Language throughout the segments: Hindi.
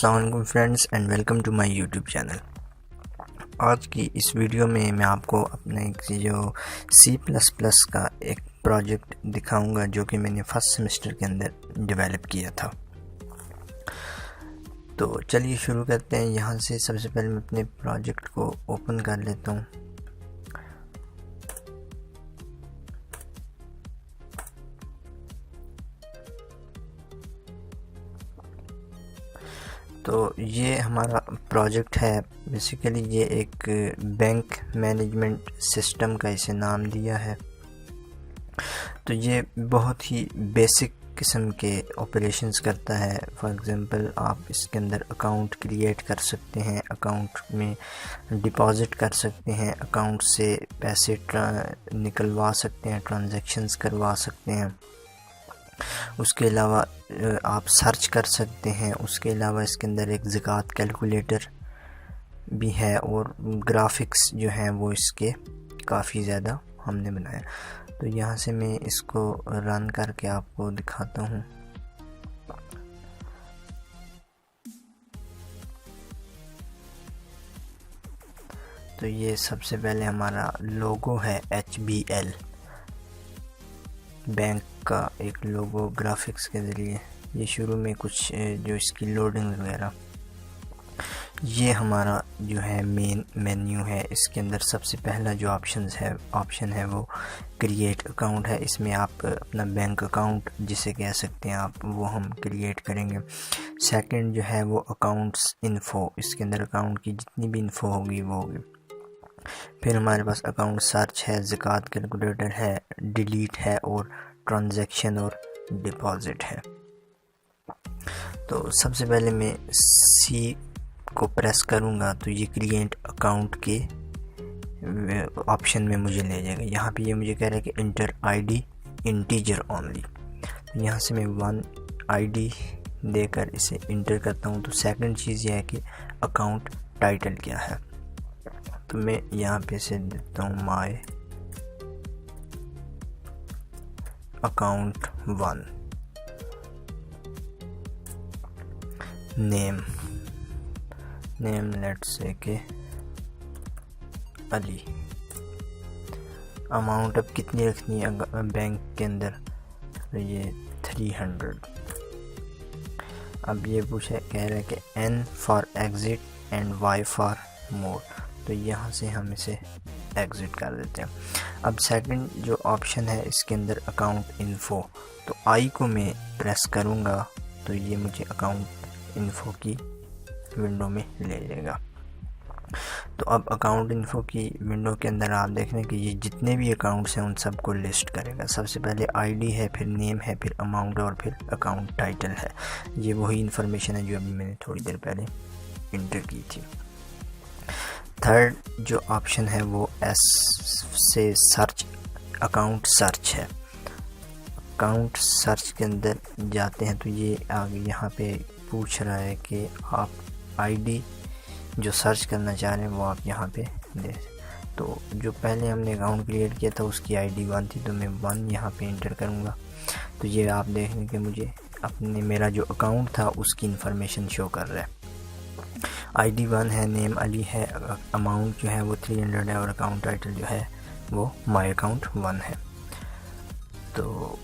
अस्सलाम वालेकुम friends and welcome to my YouTube channel. आज की इस वीडियो में मैं आपको अपने जो C++ का एक प्रोजेक्ट दिखाऊंगा जो कि मैंने फर्स्ट सेमेस्टर के अंदर डेवलप किया था। तो चलिए शुरू करते हैं। यहाँ से सबसे पहले मैं अपने प्रोजेक्ट को ओपन कर लेता हूँ। तो ये हमारा प्रोजेक्ट है। बेसिकली ये एक बैंक मैनेजमेंट सिस्टम का इसे नाम दिया है। तो ये बहुत ही बेसिक किस्म के ऑपरेशंस करता है। फॉर एग्ज़ाम्पल आप इसके अंदर अकाउंट क्रिएट कर सकते हैं, अकाउंट में डिपॉज़िट कर सकते हैं, अकाउंट से पैसे निकलवा सकते हैं, ट्रांजैक्शंस करवा सकते हैं। उसके अलावा आप सर्च कर सकते हैं। उसके अलावा इसके अंदर एक ज़कात कैलकुलेटर भी है और ग्राफिक्स जो हैं वो इसके काफ़ी ज़्यादा हमने बनाया। तो यहाँ से मैं इसको रन करके आपको दिखाता हूँ। तो ये सबसे पहले हमारा लोगो है HBL बैंक का एक लोगो ग्राफिक्स के ज़रिए। ये शुरू में कुछ जो इसकी लोडिंग वगैरह, ये हमारा जो है मेन मेन्यू है। इसके अंदर सबसे पहला जो ऑप्शन है वो क्रिएट अकाउंट है। इसमें आप अपना बैंक अकाउंट जिसे कह सकते हैं आप, वो हम क्रिएट करेंगे। सेकंड जो है वो अकाउंट्स इन्फो, इसके अंदर अकाउंट की जितनी भी इन्फो होगी वो होगी। फिर हमारे पास अकाउंट सर्च है, ज़कात कैलकुलेटर है, डिलीट है और ट्रांजैक्शन और डिपॉज़िट है। तो सबसे पहले मैं सी को प्रेस करूँगा तो ये क्रिएट अकाउंट के ऑप्शन में मुझे ले जाएगा। यहाँ पे ये मुझे कह रहा है कि इंटर आईडी इंटीजर ओनली। तो यहाँ से मैं 1 आईडी देकर इसे इंटर करता हूँ। तो सेकंड चीज़ ये है कि अकाउंट टाइटल क्या है। तो मैं यहाँ पे से देता हूँ my account 1। Name let's say के अली। अमाउंट अब कितनी रखनी है बैंक के अंदर, तो ये 300। अब ये पूछा कह रहा है कि N for exit and Y for more. तो यहाँ से हम इसे एग्ज़िट कर देते हैं। अब सेकंड जो ऑप्शन है इसके अंदर अकाउंट इन्फो, तो I को मैं प्रेस करूँगा तो ये मुझे अकाउंट इन्फो की विंडो में ले जाएगा। तो अब अकाउंट इन्फो की विंडो के अंदर आप देख रहे हैं कि ये जितने भी अकाउंट्स हैं उन सबको लिस्ट करेगा। सबसे पहले आईडी है, फिर नेम है, फिर अमाउंट और फिर अकाउंट टाइटल है। ये वही इन्फॉर्मेशन है जो अभी मैंने थोड़ी देर पहले इंटर की थी। थर्ड जो ऑप्शन है वो S से सर्च, अकाउंट सर्च है। अकाउंट सर्च के अंदर जाते हैं तो ये आगे यहाँ पे पूछ रहा है कि आप आईडी जो सर्च करना चाह रहे हैं वो आप यहाँ पे दे। तो जो पहले हमने अकाउंट क्रिएट किया था उसकी आईडी 1 थी, तो मैं 1 यहाँ पे इंटर करूँगा। तो ये आप देखें कि मुझे अपने मेरा जो अकाउंट था उसकी इन्फॉर्मेशन शो कर रहा है। आईडी 1 है, नेम अली है, अमाउंट जो है वो 300 है और अकाउंट टाइटल जो है वो माय अकाउंट 1 है। तो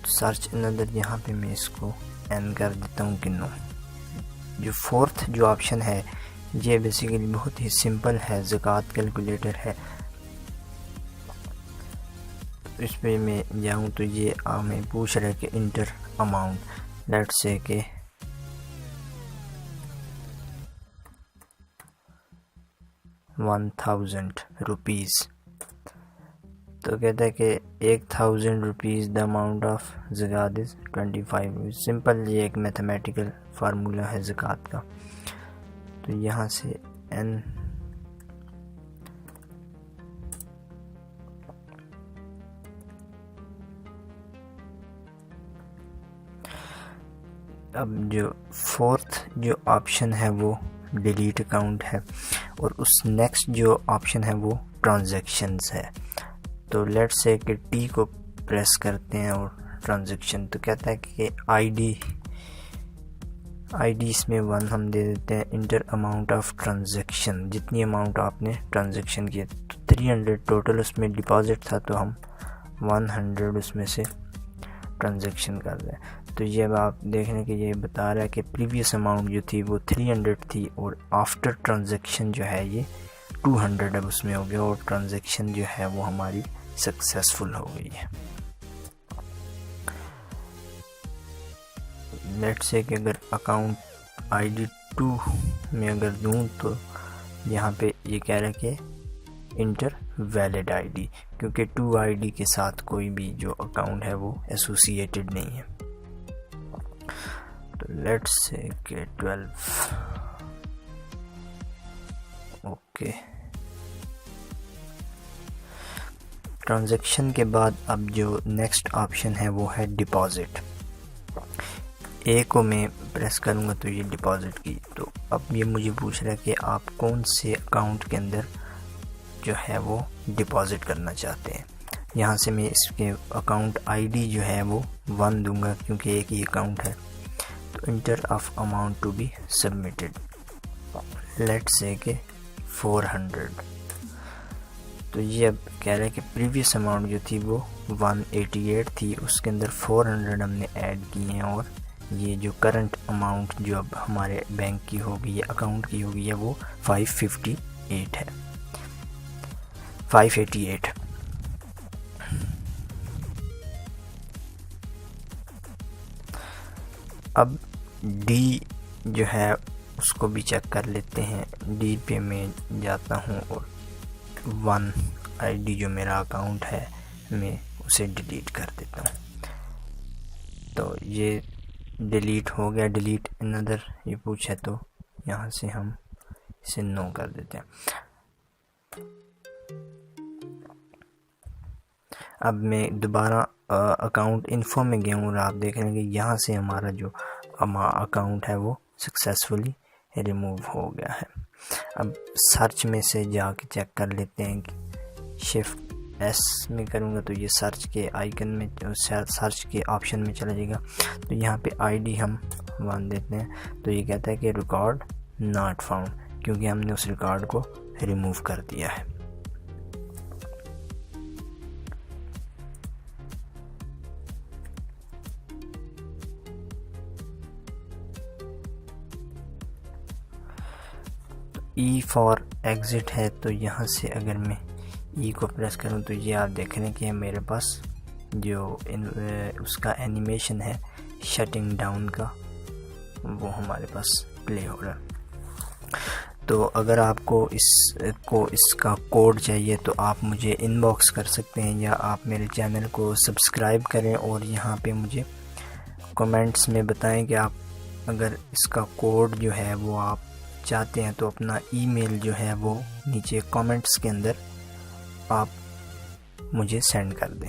सर्च अनदर यहाँ पे मैं इसको एन कर देता हूँ कि नो। जो फोर्थ जो ऑप्शन है ये बेसिकली बहुत ही सिंपल है, ज़कात कैलकुलेटर है। तो इस पे मैं जाऊँ तो ये हमें पूछ रहा है कि इंटर अमाउंट, लेट्स से के 1000 रुपीज़। तो कहता है कि 1000 रुपीज़ द अमाउंट ऑफ ज़कात इज़ 25। सिंपल ये एक मैथमेटिकल फार्मूला है ज़कात का। तो यहाँ से N अब जो फोर्थ जो ऑप्शन है वो डिलीट अकाउंट है और उस नेक्स्ट जो ऑप्शन है वो ट्रांजैक्शंस है। तो लेट्स से कि T को प्रेस करते हैं और ट्रांजैक्शन, तो कहता है कि आईडी आईडी इसमें 1 हम दे देते हैं। इंटर अमाउंट ऑफ ट्रांजैक्शन, जितनी अमाउंट आपने ट्रांजैक्शन किए, तो 300 टोटल उसमें डिपॉजिट था, तो हम 100 उसमें से ट्रांजैक्शन कर रहे हैं। तो ये अब आप देखने के ये बता रहा है कि प्रीवियस अमाउंट जो थी वो 300 थी और आफ्टर ट्रांजैक्शन जो है ये 200 अब उसमें हो गया और ट्रांजैक्शन जो है वो हमारी सक्सेसफुल हो गई है। लेट्स से कि अगर अकाउंट ID 2 में अगर दूं तो यहाँ पे ये कह रहा है कि इंटर वैलिड ID, क्योंकि 2 ID के साथ कोई भी जो अकाउंट है वो एसोसिएटेड नहीं है। तो लेट्स से कि 12 ओके। ट्रांजैक्शन के बाद अब जो नेक्स्ट ऑप्शन है वो है डिपॉजिट। ए को मैं प्रेस करूँगा तो ये डिपॉजिट की। तो अब ये मुझे पूछ रहा है कि आप कौन से अकाउंट के अंदर जो है वो डिपॉजिट करना चाहते हैं। यहाँ से मैं इसके अकाउंट ID जो है वो 1 दूंगा क्योंकि एक ही अकाउंट है। तो enter of amount to be submitted, let's say कि 400। तो ये अब कह रहा है कि प्रीवियस अमाउंट जो थी वो 188 थी, उसके अंदर 400 हमने ऐड किए हैं और ये जो करंट अमाउंट जो अब हमारे बैंक की होगी या अकाउंट की होगी है वो 558 है, 588। अब डी जो है उसको भी चेक कर लेते हैं। डी पे मैं जाता हूँ और 1 ID जो मेरा अकाउंट है मैं उसे डिलीट कर देता हूँ। तो ये डिलीट हो गया। डिलीट अनदर ये पूछे तो यहाँ से हम इसे नो कर देते हैं। अब मैं दोबारा अकाउंट इन्फो में गया हूँ और आप देख रहे हैं कि यहाँ से हमारा जो अकाउंट है वो सक्सेसफुली रिमूव हो गया है। अब सर्च में से जाके चेक कर लेते हैं कि शिफ्ट S में करूँगा तो ये सर्च के आइकन में, सर्च के ऑप्शन में चला जाएगा। तो यहाँ पे ID हम 1 देते हैं तो ये कहता है कि रिकॉर्ड नॉट फाउंड, क्योंकि हमने उस रिकॉर्ड को रिमूव कर दिया है। E फॉर एग्ज़िट है, तो यहाँ से अगर मैं E को प्रेस करूँ तो ये आप देख रहे हैं कि मेरे पास जो उसका एनिमेशन है शटिंग डाउन का वो हमारे पास प्ले हो रहा है। तो अगर आपको इसका कोड चाहिए तो आप मुझे इनबॉक्स कर सकते हैं या आप मेरे चैनल को सब्सक्राइब करें और यहाँ पे मुझे कमेंट्स में बताएं कि आप अगर इसका कोड जो है वो आप चाहते हैं तो अपना ईमेल जो है वो नीचे कमेंट्स के अंदर आप मुझे सेंड कर दें।